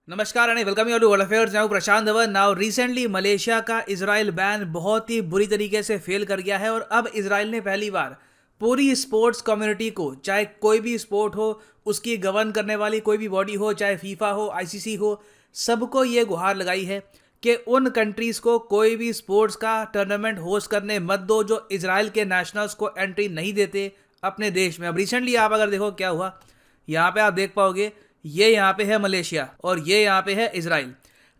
नमस्कार and welcome you to world affairs. Now Prashant Dhawan. Now recently Malaysia का Israel ban बहुत ही बुरी तरीके से फेल कर गया है और अब इजराइल ने पहली बार पूरी स्पोर्ट्स कम्युनिटी को, चाहे कोई भी स्पोर्ट हो, उसकी गवर्न करने वाली कोई भी बॉडी हो, चाहे फीफा हो, आईसीसी हो, सबको ये गुहार लगाई है कि उन कंट्रीज़ को कोई भी स्पोर्ट्स का टूर्नामेंट होस्ट करने मत दो जो इजराइल के नेशनल्स को एंट्री नहीं देते अपने देश में। अब रिसेंटली आप अगर देखो क्या हुआ, यहाँ पे आप देख पाओगे, ये यहाँ पे है मलेशिया और ये यहाँ पे है इजराइल।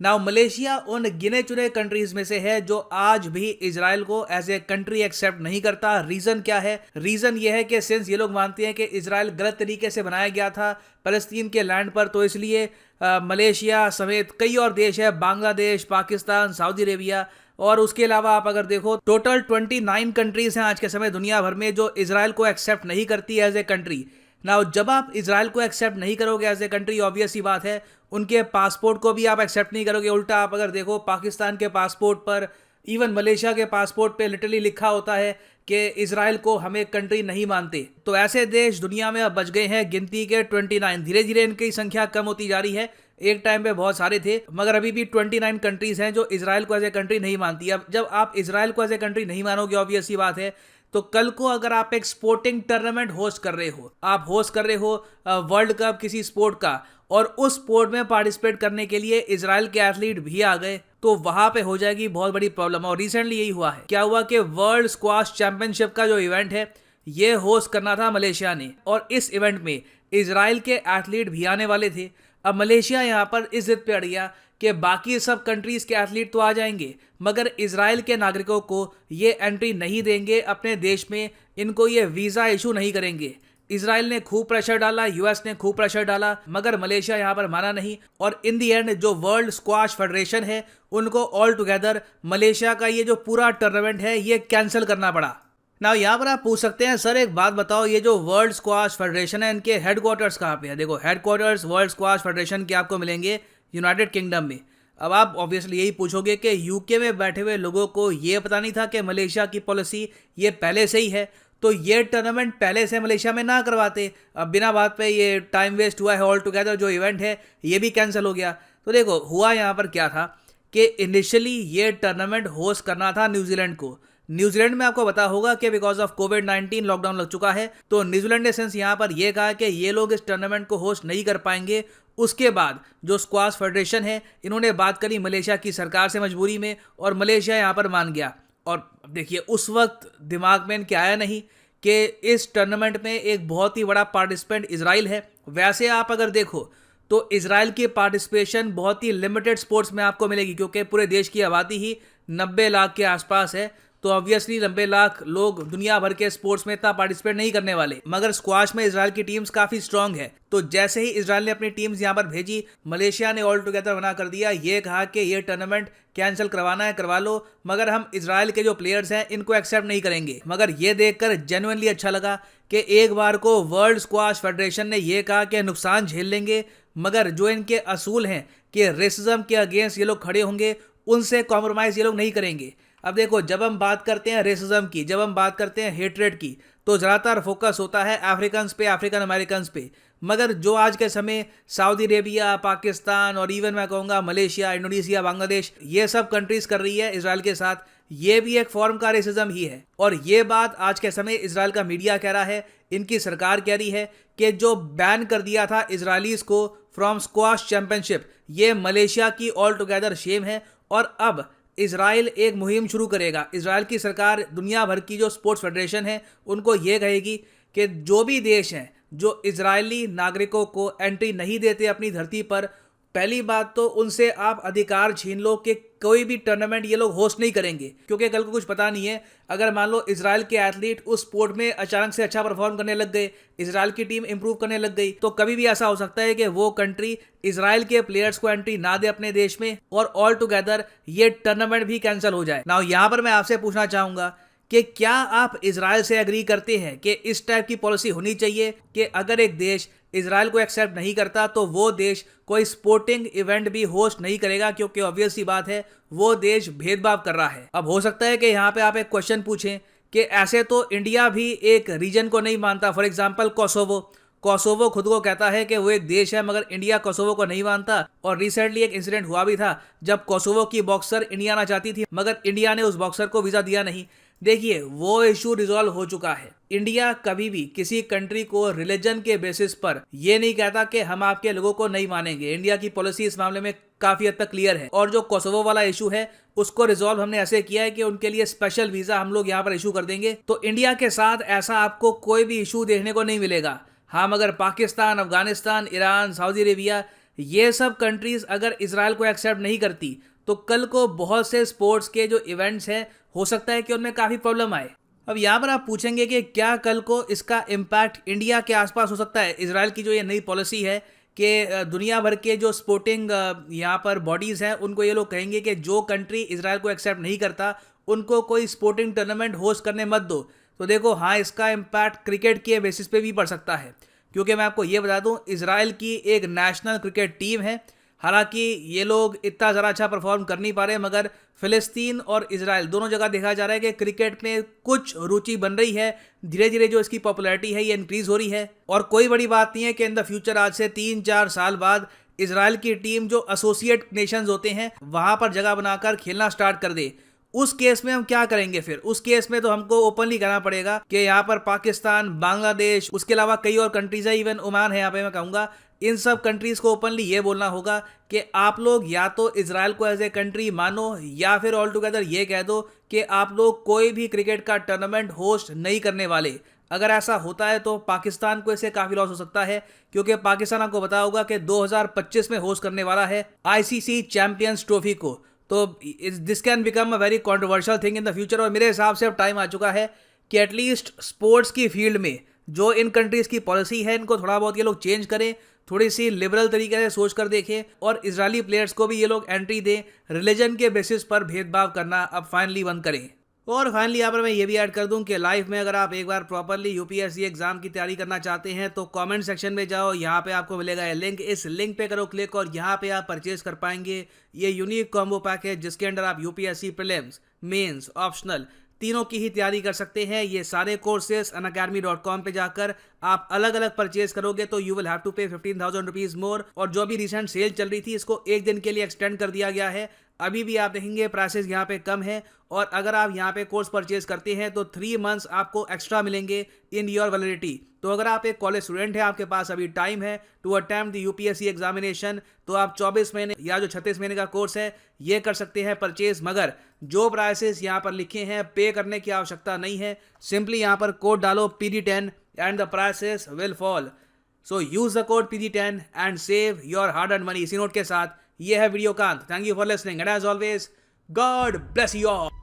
नाउ मलेशिया उन गिने चुने कंट्रीज में से है जो आज भी इजराइल को एज ए कंट्री एक्सेप्ट नहीं करता। रीजन क्या है? रीजन ये है कि सिंस ये लोग मानते हैं कि इजराइल गलत तरीके से बनाया गया था फलस्तीन के लैंड पर, तो इसलिए मलेशिया समेत कई और देश है, बांग्लादेश, पाकिस्तान, सऊदी अरेबिया और उसके अलावा आप अगर देखो टोटल 29 कंट्रीज हैं आज के समय दुनिया भर में जो इजराइल को एक्सेप्ट नहीं करती एज ए कंट्री। नाउ जब आप इजराइल को एक्सेप्ट नहीं करोगे एज ए कंट्री, ऑब्वियस सी बात है उनके पासपोर्ट को भी आप एक्सेप्ट नहीं करोगे। उल्टा आप अगर देखो पाकिस्तान के पासपोर्ट पर, इवन मलेशिया के पासपोर्ट पे लिटरली लिखा होता है कि इजराइल को हम एक कंट्री नहीं मानते। तो ऐसे देश दुनिया में अब बच गए हैं गिनती के 29। धीरे धीरे इनकी संख्या कम होती जा रही है। एक टाइम पे बहुत सारे थे मगर अभी भी 29 कंट्रीज हैं जो इजराइल को एज ए कंट्री नहीं मानती। अब जब आप इजराइल को एज ए कंट्री नहीं मानोगे, ऑब्वियस सी बात है, तो कल को अगर आप एक स्पोर्टिंग टूर्नामेंट होस्ट कर रहे हो, आप होस्ट कर रहे हो वर्ल्ड कप किसी स्पोर्ट का, और उस स्पोर्ट में पार्टिसिपेट करने के लिए इजराइल के एथलीट भी आ गए, तो वहां पे हो जाएगी बहुत बड़ी प्रॉब्लम। और रिसेंटली यही हुआ है। क्या हुआ कि वर्ल्ड स्क्वाश चैंपियनशिप का जो इवेंट है ये होस्ट करना था मलेशिया ने, और इस इवेंट में इजराइल के एथलीट भी आने वाले थे। अब मलेशिया यहाँ पर इस जिद पे अड़ गया कि बाकी सब कंट्रीज के एथलीट तो आ जाएंगे मगर इजराइल के नागरिकों को ये एंट्री नहीं देंगे अपने देश में, इनको ये वीज़ा इशू नहीं करेंगे। इजराइल ने खूब प्रेशर डाला, यूएस ने खूब प्रेशर डाला, मगर मलेशिया यहाँ पर माना नहीं और इन दी एंड जो वर्ल्ड स्क्वाश फेडरेशन है उनको ऑल टुगेदर मलेशिया का ये जो पूरा टूर्नामेंट है ये कैंसिल करना पड़ा। ना यहाँ पर आप पूछ सकते हैं सर एक बात बताओ, ये जो वर्ल्ड स्क्वाश फेडरेशन है इनके हेडक्वार्टर्स कहाँ पे है? देखो हेडक्वार्टर्स वर्ल्ड स्क्वाश फेडरेशन के आपको मिलेंगे यूनाइटेड किंगडम में। अब आप ऑब्वियसली यही पूछोगे कि यूके में बैठे हुए लोगों को ये पता नहीं था कि मलेशिया की पॉलिसी ये पहले से ही है, तो ये टूर्नामेंट पहले से मलेशिया में ना करवाते। अब बिना बात पे ये टाइम वेस्ट हुआ है, ऑल टुगेदर जो इवेंट है ये भी कैंसिल हो गया। तो देखो हुआ यहाँ पर क्या था कि इनिशियली ये टूर्नामेंट होस्ट करना था न्यूजीलैंड को। न्यूजीलैंड में आपको पता होगा कि बिकॉज ऑफ कोविड-19 लॉकडाउन लग चुका है, तो न्यूजीलैंड ने सेंस यहाँ पर यह कहा कि ये लोग इस टूर्नामेंट को होस्ट नहीं कर पाएंगे। उसके बाद जो स्क्वाश फेडरेशन है इन्होंने बात करी मलेशिया की सरकार से मजबूरी में, और मलेशिया यहाँ पर मान गया। और देखिए उस वक्त दिमाग में इनके आया नहीं कि इस टूर्नामेंट में एक बहुत ही बड़ा पार्टिसिपेंट इजराइल है। वैसे आप अगर देखो तो इजराइल की पार्टिसिपेशन बहुत ही लिमिटेड स्पोर्ट्स में आपको मिलेगी क्योंकि पूरे देश की आबादी ही 90 लाख के आसपास है, तो ऑब्वियसली 90 लाख लोग दुनिया भर के स्पोर्ट्स में इतना पार्टिसिपेट नहीं करने वाले। मगर स्क्वाश में इजराइल की टीम्स काफी स्ट्रांग है, तो जैसे ही इजराइल ने अपनी टीम्स यहाँ पर भेजी, मलेशिया ने ऑल टुगेदर मना कर दिया। ये कहा कि ये टूर्नामेंट कैंसिल करवाना है करवा लो, मगर हम इजराइल के जो प्लेयर्स हैं इनको एक्सेप्ट नहीं करेंगे। मगर ये देखकर जेन्युइनली अच्छा लगा कि एक बार को वर्ल्ड स्क्वाश फेडरेशन ने यह कहा कि नुकसान झेल लेंगे, मगर जो इनके असूल हैं कि रेसिज्म के अगेंस्ट ये लोग खड़े होंगे, उनसे कॉम्प्रोमाइज ये लोग नहीं करेंगे। अब देखो जब हम बात करते हैं रेसिज्म की, जब हम बात करते हैं हेट्रेड की, तो ज़्यादातर फोकस होता है अफ्रीकन्स पे, अफ्रीकन अमेरिकन पे। मगर जो आज के समय सऊदी अरेबिया, पाकिस्तान और इवन मैं कहूँगा मलेशिया, इंडोनेशिया, बांग्लादेश, ये सब कंट्रीज कर रही है इजराइल के साथ, ये भी एक फॉर्म का रेसिज्म ही है। और ये बात आज के समय इजराइल का मीडिया कह रहा है, इनकी सरकार कह रही है कि जो बैन कर दिया था इजरायलीज को फ्रॉम स्क्वाश चैंपियनशिप, ये मलेशिया की ऑल टुगेदर शेम है। और अब इजराइल एक मुहिम शुरू करेगा। इजराइल की सरकार दुनिया भर की जो स्पोर्ट्स फेडरेशन है उनको ये कहेगी कि जो भी देश हैं जो इजरायली नागरिकों को एंट्री नहीं देते अपनी धरती पर, पहली बात तो उनसे आप अधिकार छीन लो कि कोई भी टूर्नामेंट ये लोग होस्ट नहीं करेंगे, क्योंकि कल को कुछ पता नहीं है। अगर मान लो इजराइल के एथलीट उस स्पोर्ट में अचानक से अच्छा परफॉर्म करने लग गए, इजराइल की टीम इंप्रूव करने लग गई, तो कभी भी ऐसा हो सकता है कि वो कंट्री इजराइल के प्लेयर्स को एंट्री ना दे अपने देश में और ऑल टुगेदर ये टूर्नामेंट भी कैंसिल हो जाए। नाउ यहाँ पर मैं आपसे पूछना चाहूंगा कि क्या आप इजराइल से एग्री करते हैं कि इस टाइप की पॉलिसी होनी चाहिए कि अगर एक देश इजराइल को एक्सेप्ट नहीं करता तो वो देश कोई स्पोर्टिंग इवेंट भी होस्ट नहीं करेगा, क्योंकि ऑब्वियस सी बात है वो देश भेदभाव कर रहा है। अब हो सकता है कि यहाँ पे आप एक क्वेश्चन पूछें कि ऐसे तो इंडिया भी एक रीजन को नहीं मानता, फॉर एग्जांपल कोसोवो। कोसोवो खुद को कहता है कि वो एक देश है, मगर इंडिया कोसोवो को नहीं मानता। और रिसेंटली एक इंसिडेंट हुआ भी था जब कोसोवो की बॉक्सर इंडिया आना चाहती थी, मगर इंडिया ने उस बॉक्सर को वीजा दिया नहीं। देखिए, वो इशू रिजॉल्व हो चुका है। इंडिया कभी भी किसी कंट्री को रिलीजन के बेसिस पर ये नहीं कहता कि हम आपके लोगों को नहीं मानेंगे। इंडिया की पॉलिसी इस मामले में काफी हद तक क्लियर है। और जो कोसोवो वाला इशू है उसको रिजॉल्व हमने ऐसे किया है कि उनके लिए स्पेशल वीजा हम लोग यहाँ पर इशू कर देंगे। तो इंडिया के साथ ऐसा आपको कोई भी इशू देखने को नहीं मिलेगा। हाँ, मगर Pakistan, Afghanistan, Iran, Saudi Arabia, ये सब कंट्रीज अगर इजराइल को एक्सेप्ट नहीं करती तो कल को बहुत से स्पोर्ट्स के जो इवेंट्स हैं हो सकता है कि उनमें काफ़ी प्रॉब्लम आए। अब यहाँ पर आप पूछेंगे कि क्या कल को इसका इम्पैक्ट इंडिया के आसपास हो सकता है। इजराइल की जो ये नई पॉलिसी है कि दुनिया भर के जो स्पोर्टिंग यहाँ पर बॉडीज़ हैं उनको ये लोग कहेंगे कि जो कंट्री इजराइल को एक्सेप्ट नहीं करता उनको कोई स्पोर्टिंग टूर्नामेंट होस्ट करने मत दो। तो देखो, हाँ, इसका इम्पैक्ट क्रिकेट के बेसिस पे भी पड़ सकता है, क्योंकि मैं आपको ये बता दूं, इजराइल की एक नेशनल क्रिकेट टीम है। हालांकि ये लोग इतना ज़रा अच्छा परफॉर्म कर नहीं पा रहे, मगर फिलिस्तीन और इजराइल दोनों जगह देखा जा रहा है कि क्रिकेट में कुछ रुचि बन रही है। धीरे धीरे जो इसकी पॉपुलैरिटी है ये इंक्रीज हो रही है। और कोई बड़ी बात नहीं है कि इन द फ्यूचर, आज से 3-4 साल बाद, इजराइल की टीम जो एसोसिएट नेशंस होते हैं वहाँ पर जगह बनाकर खेलना स्टार्ट कर दे। उस केस में हम क्या करेंगे फिर? उस केस में तो हमको ओपनली कहना पड़ेगा कि यहाँ पर पाकिस्तान, बांग्लादेश, उसके अलावा कई और कंट्रीज है, इवन ओमान है यहाँ पे, मैं कहूँगा इन सब कंट्रीज को ओपनली ये बोलना होगा कि आप लोग या तो इजराइल को एज ए कंट्री मानो या फिर ऑल टुगेदर ये कह दो कि आप लोग कोई भी क्रिकेट का टूर्नामेंट होस्ट नहीं करने वाले। अगर ऐसा होता है तो पाकिस्तान को इससे काफ़ी लॉस हो सकता है, क्योंकि पाकिस्तान आपको पता होगा कि 2025 में होस्ट करने वाला है आईसीसी चैंपियंस ट्रॉफी को। तो this can become a very controversial thing in the future. और मेरे हिसाब से अब टाइम आ चुका है कि एटलीस्ट स्पोर्ट्स की फील्ड में जो इन कंट्रीज की पॉलिसी है इनको थोड़ा बहुत ये लोग चेंज करें, थोड़ी सी लिबरल तरीके से सोच कर देखें, और इजरायली प्लेयर्स को भी ये लोग एंट्री दें। रिलीजन के बेसिस पर भेदभाव करना अब फाइनली बंद करें। और फाइनली यहाँ पर मैं ये भी ऐड कर दूं कि लाइफ में अगर आप एक बार प्रॉपरली यूपीएससी एग्जाम की तैयारी करना चाहते हैं तो कमेंट सेक्शन में जाओ, यहाँ पे आपको मिलेगा ये लिंक। इस लिंक पे करो क्लिक और यहाँ पे आप परचेज कर पाएंगे ये यूनिक कॉम्बो पैकेज, जिसके अंदर आप यूपीएससी प्रीलिम्स, मेंस, ऑप्शनल तीनों की ही तैयारी कर सकते हैं। ये सारे कोर्सेज unacademy.com पे जाकर आप अलग अलग परचेज करोगे तो यू विल हैव टू पे 15,000 रुपीज मोर। और जो भी रिसेंट सेल चल रही थी इसको एक दिन के लिए एक्सटेंड कर दिया गया है। अभी भी आप देखेंगे प्राइसेस यहाँ पे कम है, और अगर आप यहाँ पे कोर्स परचेज करते हैं तो 3 मंथ्स आपको एक्स्ट्रा मिलेंगे इन योर वैलिडिटी। तो अगर आप एक कॉलेज स्टूडेंट हैं, आपके पास अभी टाइम है to attempt the UPSC examination, तो आप 24 महीने या जो 36 महीने का कोर्स है ये कर सकते हैं परचेज। मगर जो प्राइसेस यहाँ पर लिखे हैं पे करने की आवश्यकता नहीं है। सिंपली यहाँ पर कोड डालो PD10 and the prices will fall. So use the code PD10 and save your hard earned money. इसी नोट के साथ ये है वीडियो कांत। Thank you for listening and as always God bless you all.